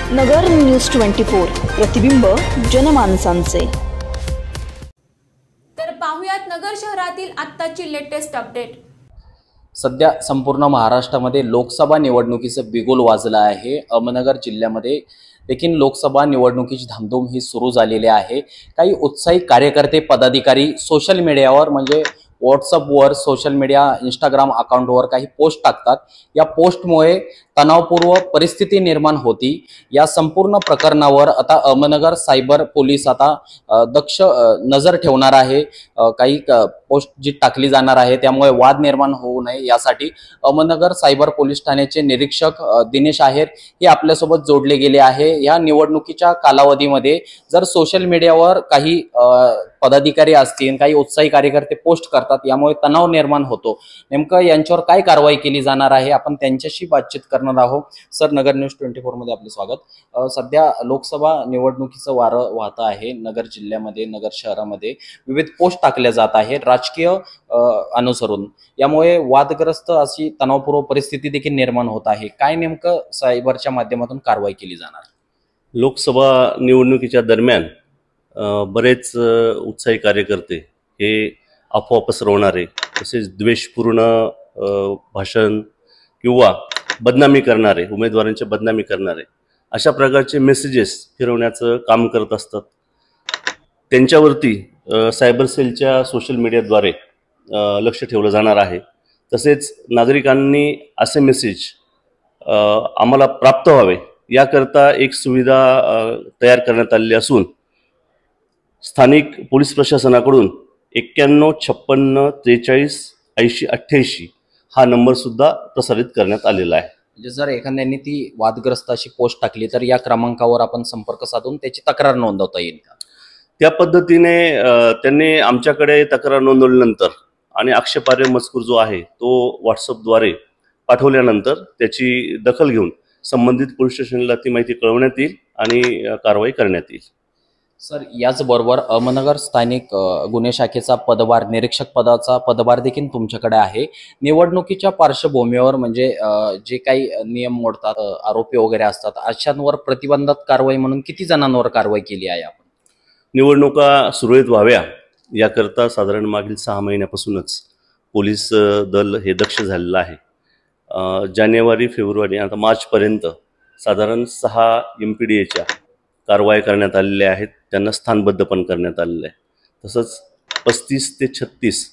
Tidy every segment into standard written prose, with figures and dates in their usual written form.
नगर news 24 प्रतिबिंब जनमानसांचे। तर पाहुयात नगर शहरातील आत्ताची लेटेस्ट अपडेट। सध्या संपूर्ण महाराष्ट्रामध्ये लोकसभा निवडणुकीचं बिगुल वाजलं आहे। अहमदनगर जिल्ह्यामध्ये देखील लोकसभा निवडणुकीची धामधूम ही सुरू झालेली आहे। काही उत्साही कार्यकर्ते पदाधिकारी सोशल मीडियावर म्हणजे व्हॉट्सअपवर, सोशल मीडिया, इंस्टाग्राम अकाउंटवर काही पोस्ट टाकतात। या पोस्टमुळे तणावपूर्ण परिस्थिती निर्माण होती। या संपूर्ण प्रकरणावर आता अहमदनगर सायबर पोलीस आता दक्ष नजर ठेवणार आहे। काही पोस्ट जी टाकली जाणार आहे त्यामुळे वाद निर्माण होऊ नये यासाठी अहमदनगर सायबर पोलीस ठाण्याचे निरीक्षक दिनेश आहेर हे आपल्यासोबत जोडले गेले आहे। या निवडणुकीच्या कालावधीमध्ये जर सोशल मीडियावर काही पदाधिकारी असतील, काही उत्साही कार्यकर्ते पोस्ट करतात, यामुळे तणाव निर्माण होतो। नेमकं यांच्यावर काय कारवाई केली जाणार आहे आपण त्यांच्याशी बातचीत करणार आहोत। सर, नगर न्यूज 24 मध्ये आपले स्वागत। सध्या लोकसभा निवडणुकीचं वारं वाहत आहे नगर जिल्ह्यामध्ये, नगर शहरामध्ये विविध पोस्ट टाकल्या जात आहेत राजकीय अनुसरून। यामुळे वादग्रस्त अशी तणावपूर्ण परिस्थिती देखील निर्माण होत आहे। काय नेमकं सायबरच्या माध्यमातून कारवाई केली जाणार? लोकसभा निवडणुकीच्या दरम्यान बरेच उत्साही कार्यकर्ते हे अफवा पसरवणारे, तसेच द्वेषपूर्ण भाषण किंवा बदनामी करणारे, उमेदवारांची बदनामी करणारे अशा प्रकारचे मेसेजेस फिरवण्याचं काम करत असतात। त्यांच्यावरती सायबर सेलच्या सोशल मीडियाद्वारे लक्ष ठेवलं जाणार आहे। तसेच नागरिकांनी असे मेसेज आम्हाला प्राप्त व्हावे याकरता एक सुविधा तयार करण्यात आलेली असून स्थानिक पोलीस प्रशासनाकडून 91 56 43 80 88 हा नंबर सुद्धा प्रसारित करण्यात आलेला आहे। म्हणजे जर एखाद्याने ती वादग्रस्त अशी पोस्ट टाकली तर या क्रमांकावर आपण संपर्क साधून त्याची तक्रार नोंदवता येईल का? त्या पद्धतीने त्यांनी आमच्याकडे तक्रार नोंदवल्यानंतर आणि आक्षेपार्ह मजकूर जो आहे तो व्हॉट्सअपद्वारे पाठवल्यानंतर त्याची दखल घेऊन संबंधित पोलीस स्टेशनला ती माहिती कळवण्यात येईल आणि कारवाई करण्यात येईल। सर, याचबरोबर अहमदनगर स्थानिक गुन्हे शाखेचा पदभार, निरीक्षक पदाचा पदभार देखील तुमच्याकडे आहे। निवडणुकीच्या पार्श्वभूमीवर म्हणजे जे काही नियम मोडतात, आरोपी वगैरे असतात, अशांवर प्रतिबंधक कारवाई म्हणून किती जणांवर कारवाई केली आहे आपण? निवडणुका सुरळीत व्हाव्या याकरता साधारण मागील 6 महिन्यापासूनच पोलीस दल हे दक्ष झालेलं आहे। जानेवारी, फेब्रुवारी आता मार्चपर्यंत साधारण 6 MPDAच्या कारवाई करण्यात आलेल्या आहेत। त्यांना स्थानबद्ध पण करण्यात आलेलं आहे। तसंच 35 ते 36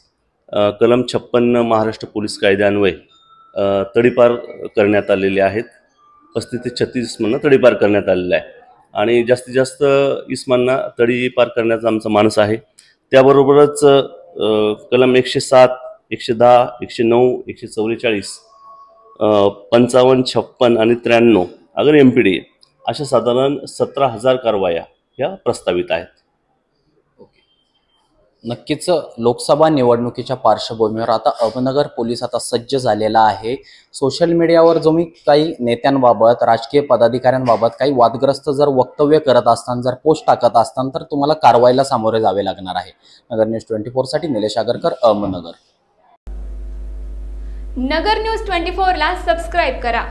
कलम 56 महाराष्ट्र पोलीस कायद्यान्वये तडीपार करण्यात आलेले आहेत। 35 ते 36 म्हणून तडीपार करण्यात आलेलं आहे आणि जास्तीत जास्त इसमांना तडीपार करण्याचा आमचा मानस आहे। त्याबरोबरच कलम 107, 110, 109, 144, 55, 56 आणि 93 अगर MPDA अशा साधारण 17,000 कारवाया ह्या प्रस्तावित आहेत। नक्कीच लोकसभा निवडणुकीच्या पार्श्वभूमीवर आता अहमदनगर पोलीस आता सज्ज झालेला आहे। सोशल मीडियावर जो मी काही नेत्यांबाबत, राजकीय पदाधिकाऱ्यांबाबत काही वादग्रस्त जर वक्तव्य करत असताना, जर पोस्ट टाकत असताना तर तुम्हाला कारवाईला सामोरे जावे लागणार आहे। नगर न्यूज 24 साठी निलेश आगरकर, अहमदनगर। नगर न्यूज 24 ला सबस्क्राइब करा।